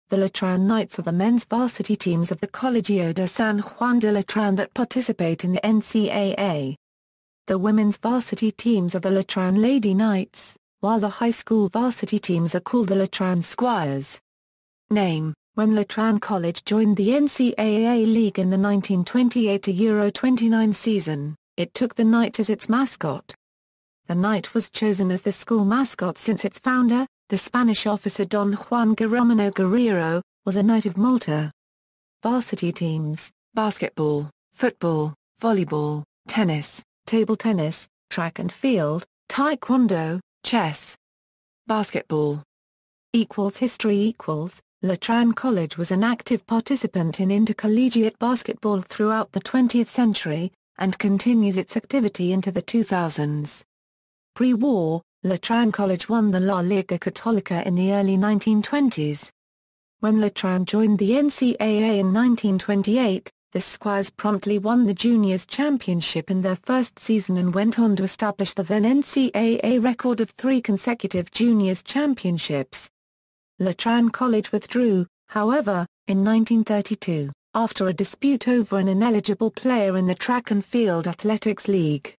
the Letran Knights are the men's varsity teams of the Colegio de San Juan de Letran that participate in the NCAA. The women's varsity teams are the Letran Lady Knights, while the high school varsity teams are called the Letran Squires. Name: when Letran College joined the NCAA League in the 1928-29 season, it took the Knight as its mascot. The Knight was chosen as the school mascot since its founder, the Spanish officer Don Juan Gerómeno Guerrero, was a Knight of Malta. Varsity teams: basketball, football, volleyball, tennis, table tennis, track and field, taekwondo, chess. Basketball. History. Letran College was an active participant in intercollegiate basketball throughout the 20th century, and continues its activity into the 2000s. Pre-war, Letran College won the La Liga Católica in the early 1920s. When Letran joined the NCAA in 1928, the Squires promptly won the Juniors Championship in their first season and went on to establish the then NCAA record of 3 consecutive Juniors Championships. Letran College withdrew, however, in 1932, after a dispute over an ineligible player in the Track and Field Athletics League.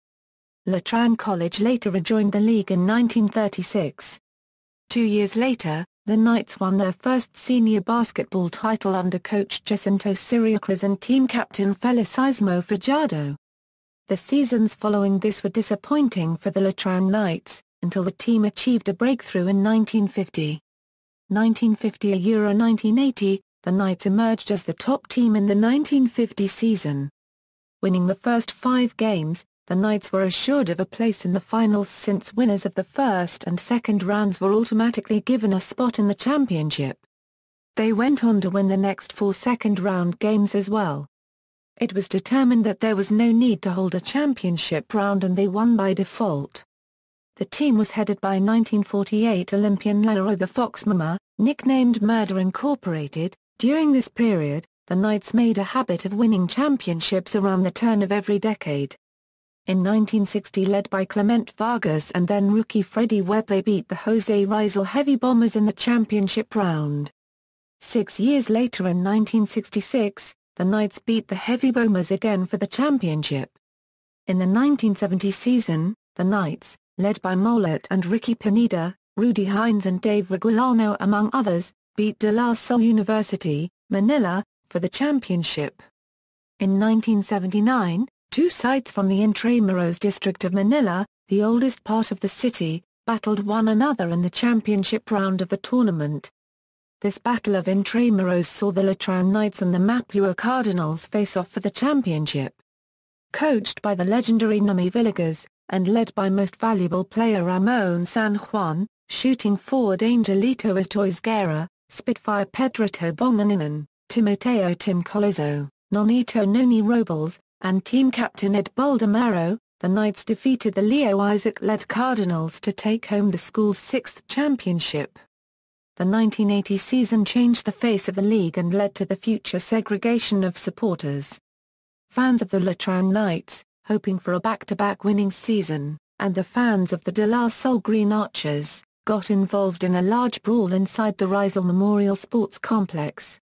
Letran College later rejoined the league in 1936. 2 years later, the Knights won their first senior basketball title under coach Jacinto Siriacres and team captain Felicísimo Fajardo. The seasons following this were disappointing for the Letran Knights, until the team achieved a breakthrough in 1950. 1950-1980, the Knights emerged as the top team in the 1950 season. Winning the first 5 games, the Knights were assured of a place in the finals since winners of the first and second rounds were automatically given a spot in the championship. They went on to win the next 4 second-round games as well. It was determined that there was no need to hold a championship round and they won by default. The team was headed by 1948 Olympian Lauro the Fox Mama, nicknamed Murder Incorporated. During this period, the Knights made a habit of winning championships around the turn of every decade. In 1960, led by Clement Vargas and then rookie Freddie Webb, they beat the Jose Rizal Heavy Bombers in the championship round. 6 years later in 1966, the Knights beat the Heavy Bombers again for the championship. In the 1970 season, the Knights, led by Mollett and Ricky Pineda, Rudy Hines and Dave Reguilano among others, beat De La Salle University, Manila, for the championship. In 1979, 2 sides from the Intramuros district of Manila, the oldest part of the city, battled one another in the championship round of the tournament. This Battle of Intramuros saw the Letran Knights and the Mapua Cardinals face off for the championship. Coached by the legendary Numi Villegas, and led by most valuable player Ramon San Juan, shooting forward Angelito Estoizguera, Spitfire Pedrito Bonganinan, Timoteo Tim Colazo, Nonito Noni Robles, and team captain Ed Baldomero, the Knights defeated the Leo Isaac-led Cardinals to take home the school's 6th championship. The 1980 season changed the face of the league and led to the future segregation of supporters. Fans of the Letran Knights, hoping for a back-to-back winning season, and the fans of the De La Salle Green Archers, got involved in a large brawl inside the Rizal Memorial Sports Complex.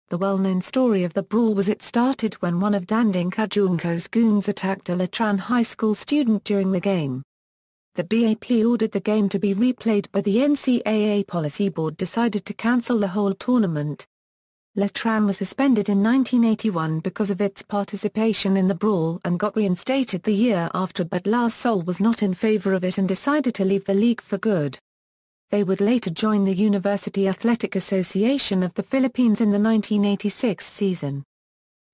The well-known story of the brawl was it started when one of Danding Kajunko's goons attacked a Letran High School student during the game. The BAP ordered the game to be replayed, but the NCAA Policy Board decided to cancel the whole tournament. Letran was suspended in 1981 because of its participation in the brawl and got reinstated the year after, but La Salle was not in favor of it and decided to leave the league for good. They would later join the University Athletic Association of the Philippines in the 1986 season.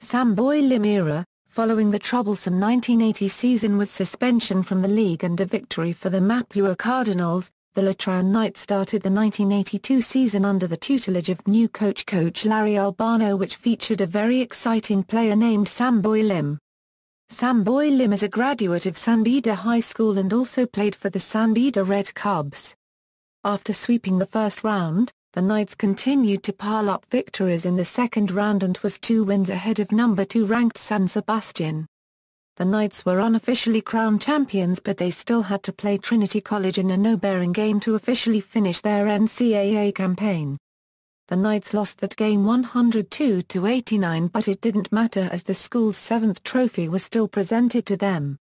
Samboy Lim era. Following the troublesome 1980 season with suspension from the league and a victory for the Mapua Cardinals, the Letran Knights started the 1982 season under the tutelage of new coach Larry Albano, which featured a very exciting player named Samboy Lim. Samboy Lim is a graduate of San Beda High School and also played for the San Beda Red Cubs. After sweeping the first round, the Knights continued to pile up victories in the second round and was 2 wins ahead of number 2 ranked San Sebastian. The Knights were unofficially crowned champions, but they still had to play Trinity College in a no-bearing game to officially finish their NCAA campaign. The Knights lost that game 102-89, but it didn't matter as the school's 7th trophy was still presented to them.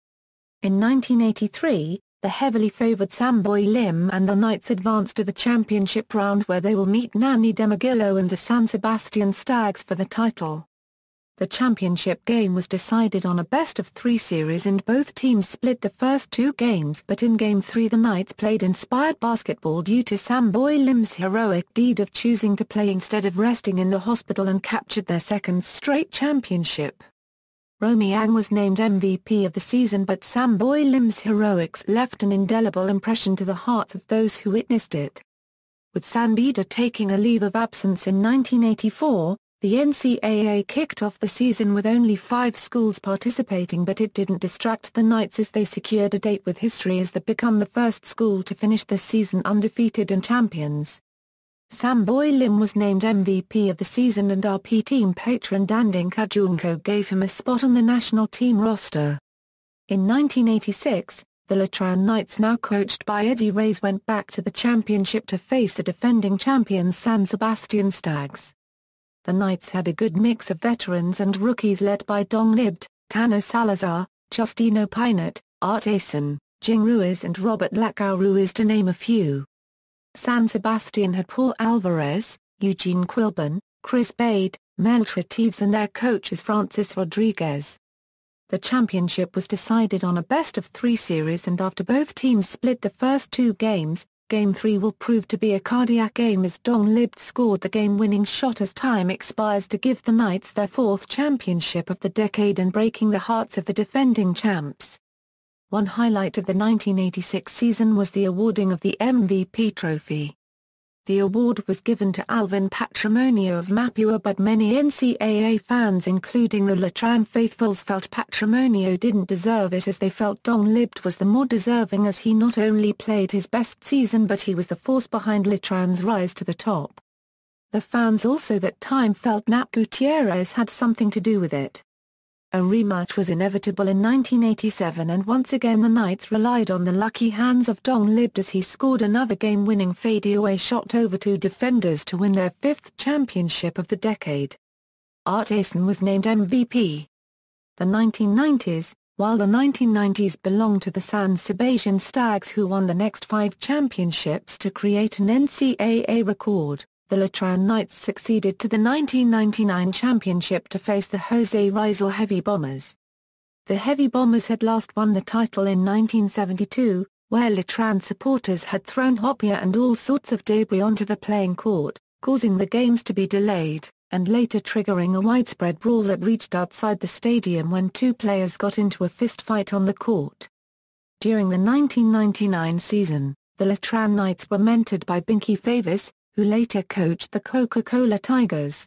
In 1983, the heavily favoured Samboy Lim and the Knights advanced to the championship round where they will meet Nani Demagillo and the San Sebastian Stags for the title. The championship game was decided on a best-of-3 series and both teams split the first 2 games, but in Game 3 the Knights played inspired basketball due to Samboy Lim's heroic deed of choosing to play instead of resting in the hospital and captured their 2nd straight championship. Romy Yang was named MVP of the season, but Samboy Lim's heroics left an indelible impression to the hearts of those who witnessed it. With Sanbida taking a leave of absence in 1984, the NCAA kicked off the season with only 5 schools participating, but it didn't distract the Knights as they secured a date with history as they become the first school to finish the season undefeated and champions. Samboy Lim was named MVP of the season and RP team patron Danding Kajunko gave him a spot on the national team roster. In 1986, the Letran Knights, now coached by Eddie Reyes, went back to the championship to face the defending champions San Sebastian Stags. The Knights had a good mix of veterans and rookies led by Dong Libt, Tano Salazar, Justino Pinot, Art Asen, Jing Ruiz and Robert Lacau Ruiz to name a few. San Sebastian had Paul Alvarez, Eugene Quilban, Chris Bade, Mel Tretives and their coaches Francis Rodriguez. The championship was decided on a best-of-3 series and after both teams split the first 2 games, Game 3 will prove to be a cardiac game as Dong Libt scored the game-winning shot as time expires to give the Knights their 4th championship of the decade and breaking the hearts of the defending champs. One highlight of the 1986 season was the awarding of the MVP trophy. The award was given to Alvin Patrimonio of Mapua, but many NCAA fans including the Letran faithfuls felt Patrimonio didn't deserve it as they felt Dong Libt was the more deserving as he not only played his best season but he was the force behind Letran's rise to the top. The fans also that time felt Nat Gutierrez had something to do with it. A rematch was inevitable in 1987 and once again the Knights relied on the lucky hands of Dong Libt as he scored another game-winning fadeaway shot over 2 defenders to win their 5th championship of the decade. Art Asen was named MVP. The 1990s, while the 1990s belonged to the San Sebastian Stags who won the next 5 championships to create an NCAA record. The Letran Knights succeeded to the 1999 championship to face the Jose Rizal Heavy Bombers. The Heavy Bombers had last won the title in 1972, where Letran supporters had thrown hopia and all sorts of debris onto the playing court, causing the games to be delayed, and later triggering a widespread brawl that reached outside the stadium when 2 players got into a fistfight on the court. During the 1999 season, the Letran Knights were mentored by Binky Favors, who later coached the Coca-Cola Tigers.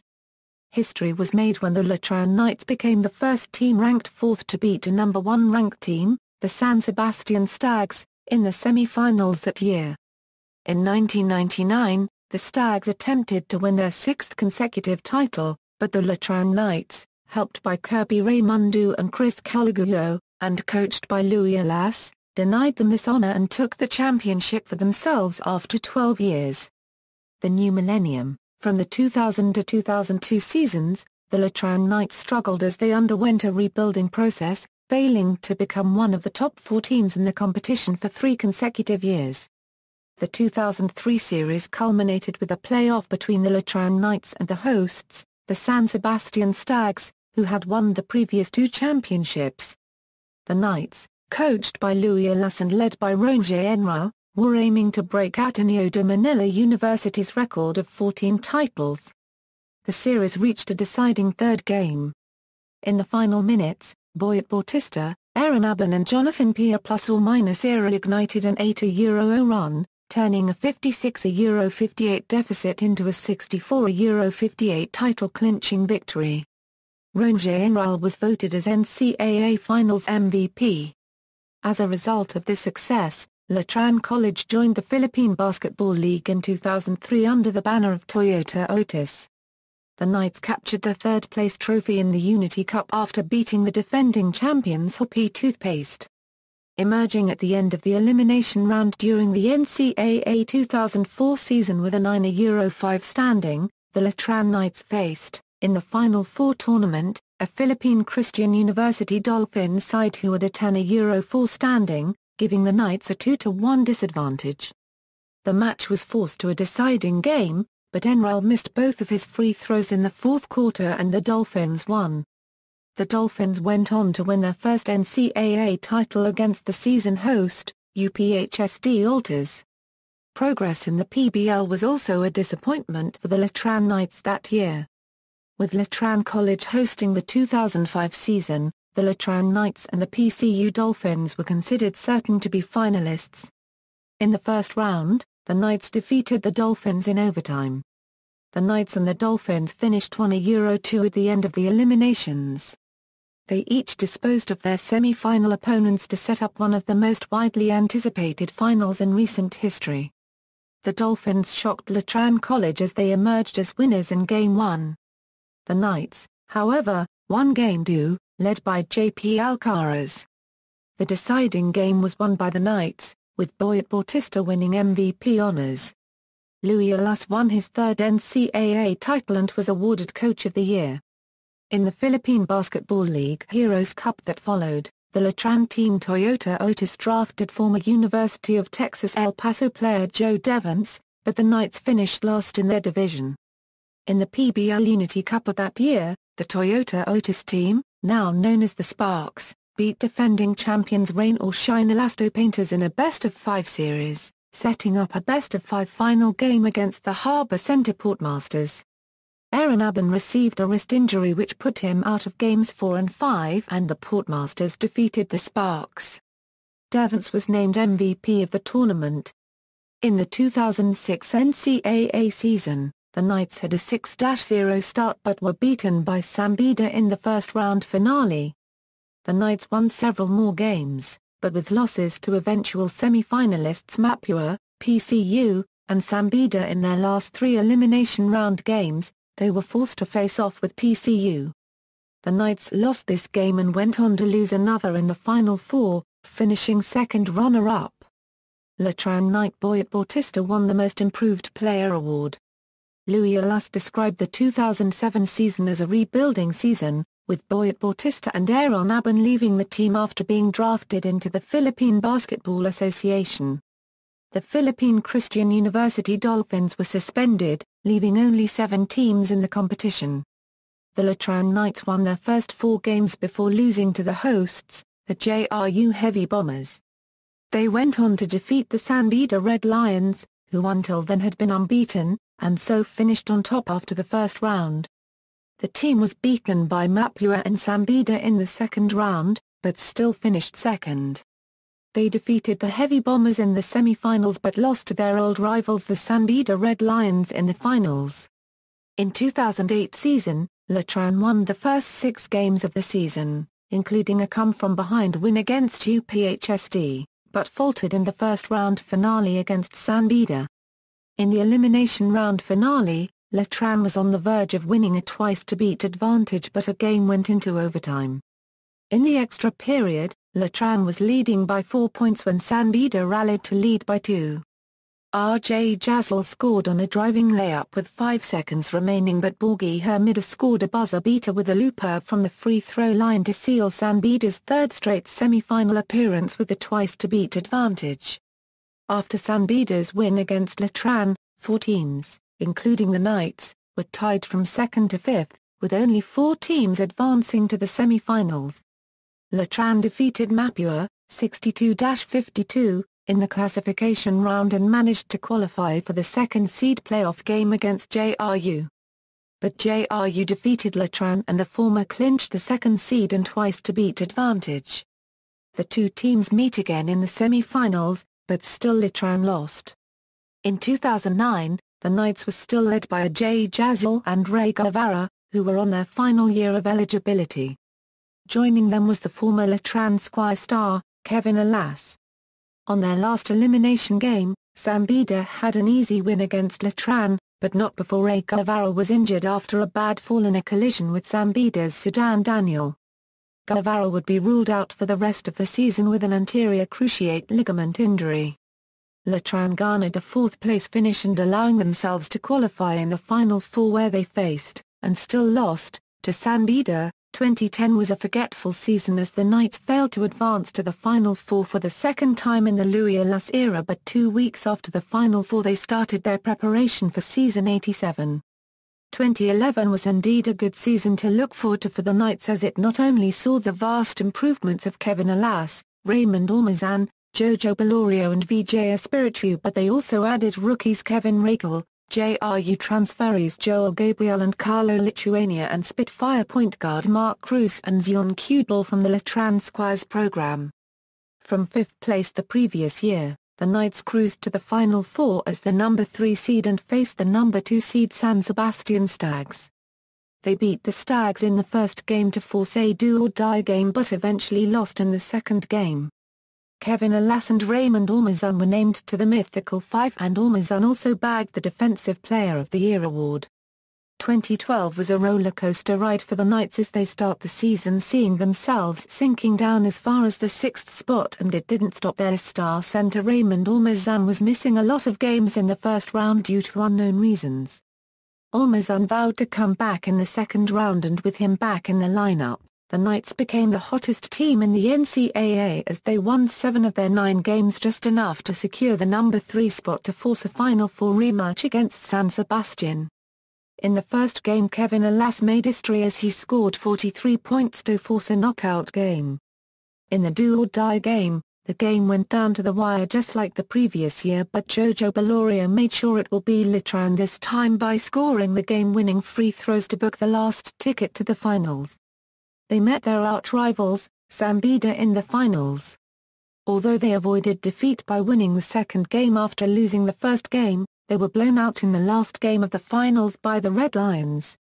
History was made when the Letran Knights became the first team ranked 4th to beat a number 1 ranked team, the San Sebastian Stags, in the semi-finals that year. In 1999, the Stags attempted to win their 6th consecutive title, but the Letran Knights, helped by Kirby Raimundo and Chris Caligulo, and coached by Louis Alas, denied them this honor and took the championship for themselves after 12 years. The new millennium, from the 2000 to 2002 seasons, the Letran Knights struggled as they underwent a rebuilding process, failing to become one of the top 4 teams in the competition for 3 consecutive years. The 2003 series culminated with a playoff between the Letran Knights and the hosts, the San Sebastian Stags, who had won the previous 2 championships. The Knights, coached by Louis Alas and led by Roger Enral, were aiming to break Ateneo de Manila University's record of 14 titles. The series reached a deciding 3rd game. In the final minutes, Boyet Bautista, Aaron Abin and Jonathan Pia ±era ignited an 8-0 run, turning a 56-58 deficit into a 64-58 title-clinching victory. Roger Enral was voted as NCAA Finals MVP. As a result of this success, Letran College joined the Philippine Basketball League in 2003 under the banner of Toyota Otis. The Knights captured the 3rd-place trophy in the Unity Cup after beating the defending champions Hopi Toothpaste. Emerging at the end of the elimination round during the NCAA 2004 season with a 9-5 standing, the Letran Knights faced, in the Final Four tournament, a Philippine Christian University Dolphins side who had a 10-4 standing, giving the Knights a 2-1 disadvantage. The match was forced to a deciding game, but ALll missed both of his free throws in the fourth quarter and the Dolphins won. The Dolphins went on to win their first NCAA title against the season host, UPHSD Alters. Progress in the PBL was also a disappointment for the Letran Knights that year. With Letran College hosting the 2005 season, the Letran Knights and the PCU Dolphins were considered certain to be finalists. In the first round, the Knights defeated the Dolphins in overtime. The Knights and the Dolphins finished 1-2 at the end of the eliminations. They each disposed of their semi-final opponents to set up one of the most widely anticipated finals in recent history. The Dolphins shocked Letran College as they emerged as winners in Game 1. The Knights, however, won Game 2, led by J.P. Alcaraz. The deciding game was won by the Knights, with Boyet Bautista winning MVP honors. Louis Alas won his third NCAA title and was awarded Coach of the Year. In the Philippine Basketball League Heroes Cup that followed, the Letran team Toyota Otis drafted former University of Texas El Paso player Joe Devance, but the Knights finished last in their division. In the PBL Unity Cup of that year, the Toyota Otis team, now known as the Sparks, beat defending champions Rain or Shine Elasto Painters in a best-of-5 series, setting up a best-of-5 final game against the Harbor Center Portmasters. Aaron Abin received a wrist injury which put him out of Games 4 and 5 and the Portmasters defeated the Sparks. Devance was named MVP of the tournament. In the 2006 NCAA season, the Knights had a 6-0 start but were beaten by San Beda in the first-round finale. The Knights won several more games, but with losses to eventual semi-finalists Mapua, PCU, and San Beda in their last 3 elimination round games, they were forced to face off with PCU. The Knights lost this game and went on to lose another in the Final Four, finishing second runner-up. Letran Knight Boyet Bautista won the Most Improved Player award. Louis Alas described the 2007 season as a rebuilding season, with Boyet Bautista and Aaron Abin leaving the team after being drafted into the Philippine Basketball Association. The Philippine Christian University Dolphins were suspended, leaving only 7 teams in the competition. The Letran Knights won their first 4 games before losing to the hosts, the JRU Heavy Bombers. They went on to defeat the San Beda Red Lions, who until then had been unbeaten, and so finished on top after the first round. The team was beaten by Mapua and San Beda in the second round, but still finished second. They defeated the Heavy Bombers in the semi-finals but lost to their old rivals the San Beda Red Lions in the finals. In 2008 season, Letran won the first 6 games of the season, including a come-from-behind win against UPHSD, but faltered in the first-round finale against San Beda. In the elimination round finale, Letran was on the verge of winning a twice-to-beat advantage but a game went into overtime. In the extra period, Letran was leading by 4 points when San Beda rallied to lead by 2. R.J. Jazzle scored on a driving layup with 5 seconds remaining but Borgi Hermida scored a buzzer-beater with a looper from the free-throw line to seal San Beda's third straight semi-final appearance with a twice-to-beat advantage. After San Beda's win against Letran, 4 teams, including the Knights, were tied from 2nd to 5th, with only 4 teams advancing to the semi-finals. Letran defeated Mapua, 62-52, in the classification round and managed to qualify for the second seed playoff game against JRU. But JRU defeated Letran and the former clinched the second seed and twice-to-beat advantage. The 2 teams meet again in the semi-finals, but still Letran lost. In 2009, the Knights were still led by J. Jazzle and Ray Guevara, who were on their final year of eligibility. Joining them was the former Letran Squire star, Kevin Alas. On their last elimination game, San Beda had an easy win against Letran, but not before Ray Guevara was injured after a bad fall in a collision with San Beda's Sudan Daniel. Guevara would be ruled out for the rest of the season with an anterior cruciate ligament injury. Letran garnered a fourth-place finish and allowing themselves to qualify in the Final Four where they faced, and still lost, to San Beda. 2010 was a forgetful season as the Knights failed to advance to the Final Four for the second time in the Louis Alas era, but 2 weeks after the Final Four they started their preparation for season 87. 2011 was indeed a good season to look forward to for the Knights as it not only saw the vast improvements of Kevin Alas, Raymond Ormazan, Jojo Bellorio and Vijay Espiritu, but they also added rookies Kevin Rakel, JRU transferees Joel Gabriel and Carlo Lituania and Spitfire point guard Mark Cruz and Zion Kudal from the Letran Squires program. From 5th place the previous year, the Knights cruised to the Final Four as the number 3 seed and faced the number 2 seed San Sebastian Stags. They beat the Stags in the first game to force a do-or-die game but eventually lost in the second game. Kevin Alas and Raymond Ormazan were named to the Mythical Five and Ormazan also bagged the Defensive Player of the Year award. 2012 was a rollercoaster ride for the Knights as they start the season seeing themselves sinking down as far as the 6th spot, and it didn't stop there. Star center Raymond Ormazan was missing a lot of games in the first round due to unknown reasons. Ormazan vowed to come back in the second round, and with him back in the lineup, the Knights became the hottest team in the NCAA as they won 7 of their 9 games, just enough to secure the number 3 spot to force a Final Four rematch against San Sebastian. In the first game Kevin Alas made history as he scored 43 points to force a knockout game. In the do-or-die game, the game went down to the wire just like the previous year, but Jojo Bellorio made sure it will be Letran this time by scoring the game-winning free throws to book the last ticket to the finals. They met their arch-rivals, San Beda, in the finals. Although they avoided defeat by winning the second game after losing the first game, they were blown out in the last game of the finals by the Red Lions.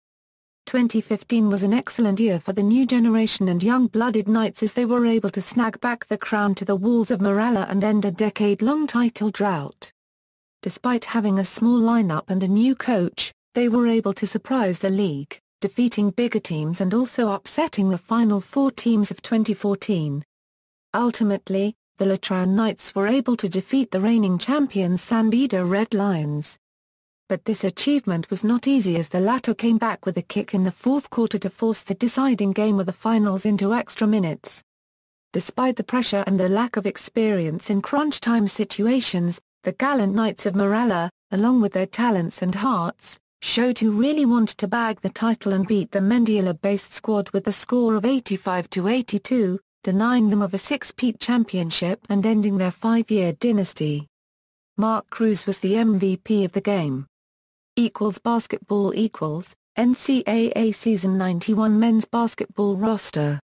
2015 was an excellent year for the new generation and young-blooded Knights as they were able to snag back the crown to the walls of Marella and end a decade-long title drought. Despite having a small lineup and a new coach, they were able to surprise the league, defeating bigger teams and also upsetting the Final Four teams of 2014. Ultimately, the Letran Knights were able to defeat the reigning champions San Beda Red Lions. But this achievement was not easy as the latter came back with a kick in the fourth quarter to force the deciding game of the finals into extra minutes. Despite the pressure and the lack of experience in crunch-time situations, the gallant Knights of Marella, along with their talents and hearts, showed who really wanted to bag the title and beat the Mendiola-based squad with a score of 85-82, denying them of a 6-peat championship and ending their 5-year dynasty. Mark Cruz was the MVP of the game. Basketball NCAA Season 91 Men's Basketball Roster.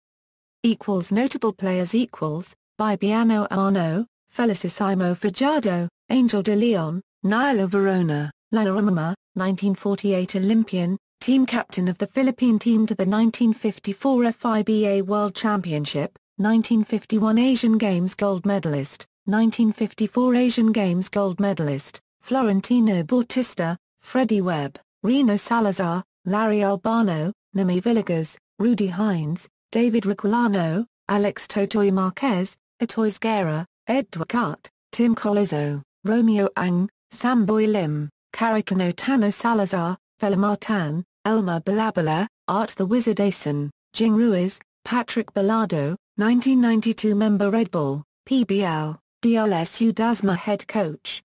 Notable Players Bibiano Arno, Felicissimo Fajardo, Angel de Leon, Nyla Verona, Laramama, 1948 Olympian, team captain of the Philippine team to the 1954 FIBA World Championship, 1951 Asian Games gold medalist, 1954 Asian Games gold medalist, Florentino Bautista, Freddie Webb, Reno Salazar, Larry Albano, Nami Villegas, Rudy Hines, David Requilano, Alex Totoy Marquez, Etoy Guerra, Ed Ducat, Tim Colazo, Romeo Ang, Samboy Lim, Caricano Tano Salazar, Felimar Tan, Elmer Balabala, Art the Wizard Asen, Jing Ruiz, Patrick Bellardo, 1992 member Red Bull, PBL, DLSU Dasma head coach.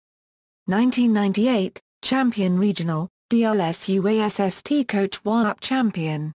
1998, champion regional, DLSU ASST coach 1-up champion.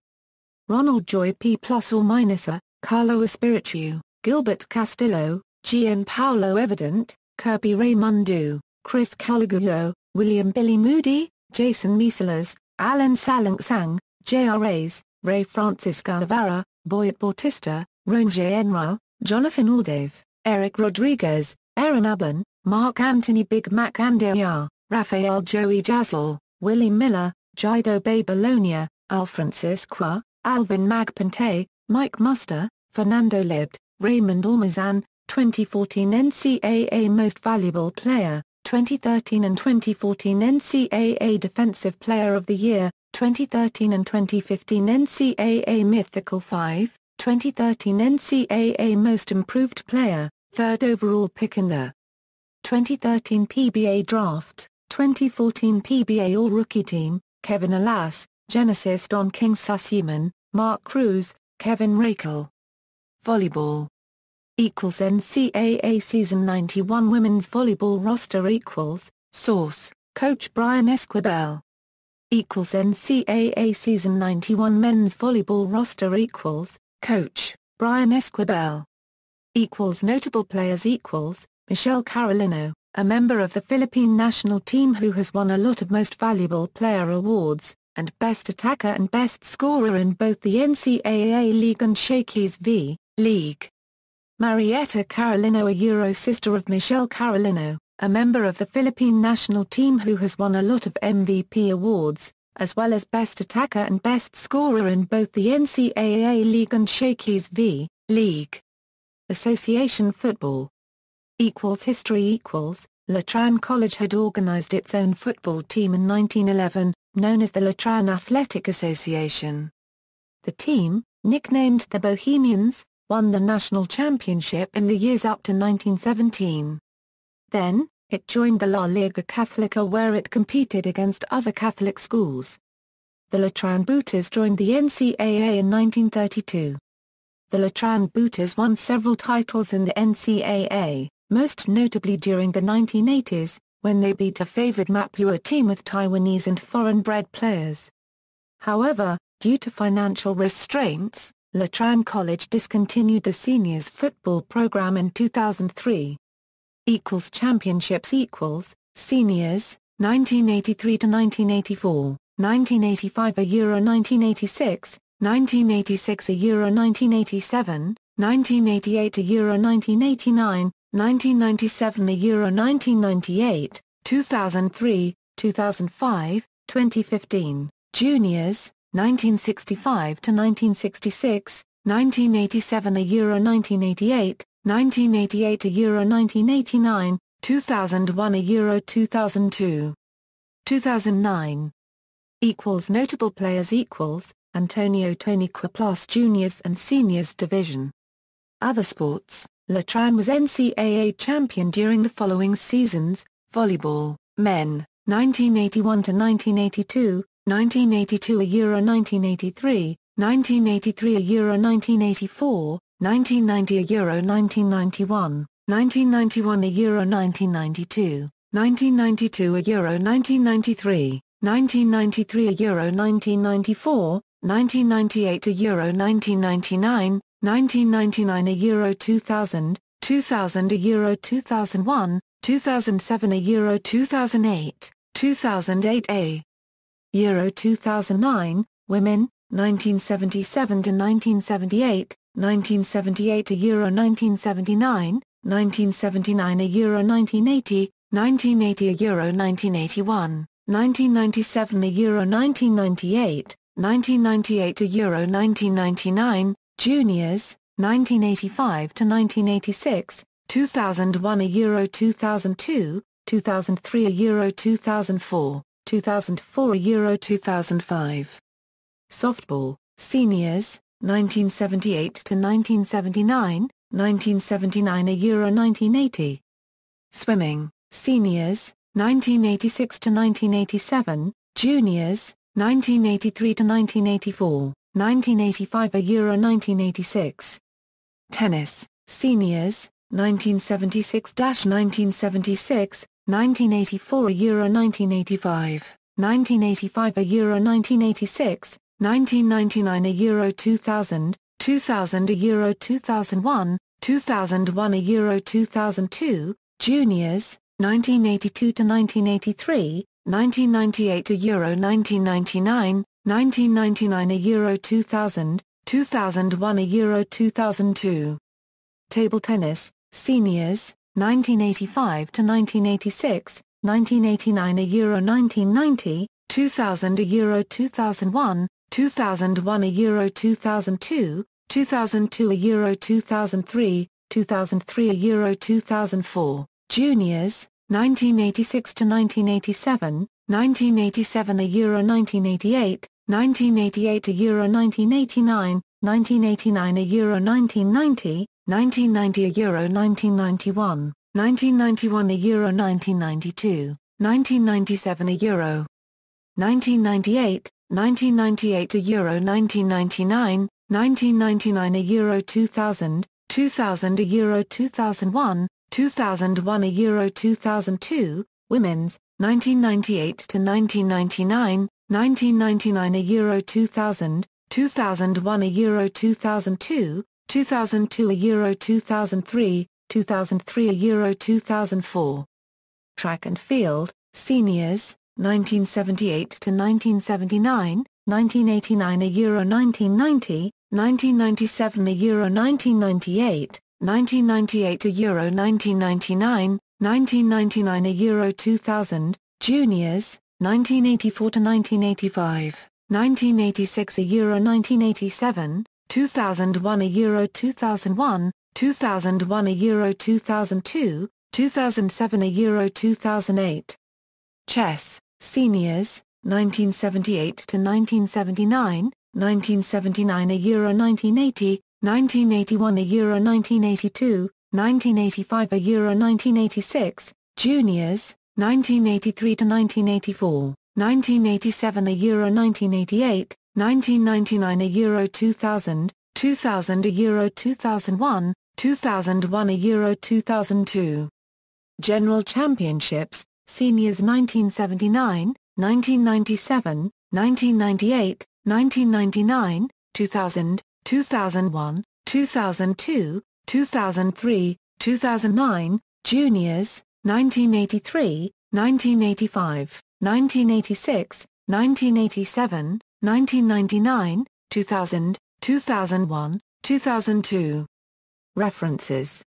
Ronald Joy P+, Carlo Espiritu, Gilbert Castillo, Gianpaolo Evident, Kirby Raimundo, Chris Calagulo, William Billy Moody, Jason Misalas, Alan Salangsang, J.R. Reyes, Ray Francisco Navarra, Boyet Bautista, Ronje Enrao, Jonathan Aldave, Eric Rodriguez, Aaron Abban, Mark Anthony Big Mac Andaya, Rafael Joey Jazzle, Willie Miller, Jido Babalonia, Al Francisqua, Alvin Magpante, Mike Muster, Fernando Libt, Raymond Ormazan, 2014 NCAA Most Valuable Player, 2013 and 2014 NCAA Defensive Player of the Year, 2013 and 2015 NCAA Mythical 5, 2013 NCAA Most Improved Player, 3rd overall pick in the 2013 PBA Draft, 2014 PBA All-Rookie Team, Kevin Alas, Genesis Don King Sussman, Mark Cruz, Kevin Rakel. Volleyball. NCAA Season 91 Women's Volleyball Roster Source, Coach Brian Esquibel. NCAA Season 91 Men's Volleyball Roster Coach, Brian Esquibel. Notable players Michelle Carolino, a member of the Philippine national team who has won a lot of Most Valuable Player awards, and Best Attacker and Best Scorer in both the NCAA League and Shakey's V. League. Marietta Carolino, a Euro sister of Michelle Carolino, a member of the Philippine national team who has won a lot of MVP awards, as well as Best Attacker and Best Scorer in both the NCAA League and Shakey's V. League. Association football. History Letran College had organized its own football team in 1911, known as the Letran Athletic Association. The team, nicknamed the Bohemians, won the national championship in the years up to 1917. Then, it joined the La Liga Catholica where it competed against other Catholic schools. The Letran Booters joined the NCAA in 1932. The Letran Booters won several titles in the NCAA, most notably during the 1980s, when they beat a favored Mapua team with Taiwanese and foreign-bred players. However, due to financial restraints, Letran College discontinued the seniors football program in 2003. Championships Seniors, 1983 to 1984, 1985 a Euro 1986, 1986 a Euro 1987, 1988 a Euro 1989, 1997 a Euro 1998, 2003, 2005, 2015, Juniors, 1965 to 1966, 1987 a Euro 1988, 1988 a Euro 1989, 2001 a Euro 2002. 2009. Notable players Antonio Tony Quiplas Juniors and Seniors Division. Other sports, Letran was NCAA champion during the following seasons: volleyball, men, 1981 to 1982, 1982 a Euro 1983, 1983 a Euro 1984, 1990 a Euro 1991, 1991 a Euro 1992, 1992 a Euro 1993, 1993 a Euro 1994, 1998 a Euro 1999, 1999 a Euro 2000, 2000 a Euro 2001, 2007 a Euro 2008, 2008 a Euro 2009, women, 1977 to 1978, 1978 a Euro 1979, 1979 a Euro 1980, 1980 a Euro 1981, 1997 a Euro 1998, 1998 a Euro 1999, Juniors, 1985 to 1986, 2001 a Euro 2002, 2003 a Euro 2004, 2004 a Euro 2005. Softball, Seniors, 1978 to 1979, 1979 a Euro 1980. Swimming, Seniors, 1986 to 1987, Juniors, 1983 to 1984, 1985 a Euro 1986. Tennis, Seniors, 1976-1976, 1984 a Euro 1985, 1985 a Euro 1986, 1999 a Euro 2000, 2000 a Euro 2001, 2001 a Euro 2002, Juniors, 1982 to 1983, 1998 a Euro 1999, 1999 a Euro 2000, 2001 a Euro 2002. Table tennis, Seniors, 1985 to 1986, 1989 a Euro 1990, 2000 a Euro 2001, 2001 a Euro 2002, 2002 a Euro 2003, 2003 a Euro 2004, Juniors, 1986 to 1987, 1987 a Euro 1988, 1988 a Euro 1989, 1989 a Euro 1990, 1990 a Euro 1991, 1991 Euro 1992, 1997 Euro 1998, 1998 Euro 1999, 1999 Euro 2000, 2000 Euro 2001, 2001 Euro 2002, Women's, 1998 to 1999, 1999 Euro 2000, 2001 Euro 2002, 2002 Euro 2003, 2003 Euro 2004. Track and field, seniors, 1978 to 1979, 1989 Euro 1990, 1997 Euro 1998, 1998 Euro 1999, 1999 Euro 2000, juniors, 1984 to 1985, 1986 Euro 1987, 2001 Euro 2001, 2001 Euro 2002, 2007 Euro 2008. Chess, seniors, 1978 to 1979, 1979 Euro 1980, 1981 Euro 1982, 1985 Euro 1986, juniors, 1983 to 1984, 1987 Euro 1988, 1999 Euro 2000, 2000 Euro 2001, 2001 Euro 2002. General Championships, seniors 1979, 1997, 1998, 1999, 2000, 2001, 2002, 2003, 2009, juniors, 1983, 1985, 1986, 1987, 1999, 2000, 2001, 2002. References